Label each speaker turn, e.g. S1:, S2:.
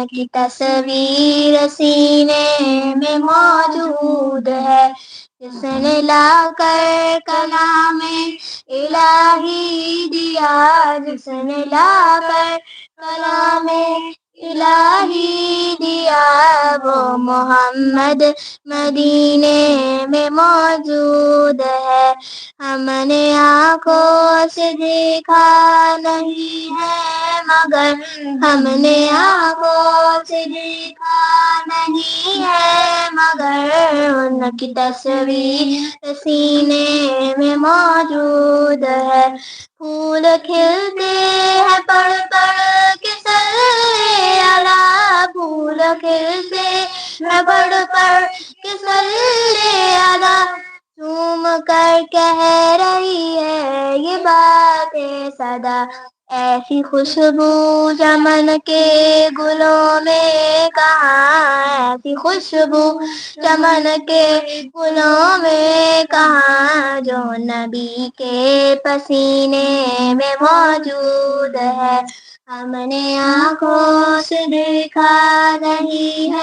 S1: کی تصویر سینے میں موجود ہے، جس نے لا کر کلام الہی دیا، جس نے لا کر کلام الہی دیا، وہ محمد مدینے میں موجود ہے۔ ہم نے آنکھوں سے دیکھا نہیں ہے مگر، ہم نے آنکھوں سے دیکھا نہیں ہے مگر، ان کی تصویر سینے میں موجود ہے۔ پھول کھلتے ہیں پڑھ پڑھ کے صلی علی، پھول کھلتے ہیں پڑھ پڑھ کے صلی علی، چوم کر کہہ رہی ہے یہ بات صدا، ایسی خوشبو چمن کے گلوں میں کہاں، ایسی خوشبو چمن کے گلوں میں کہاں، جو نبی کے پسینے میں موجود ہے۔ ہم نے آنکھوں سے دیکھا نہیں ہے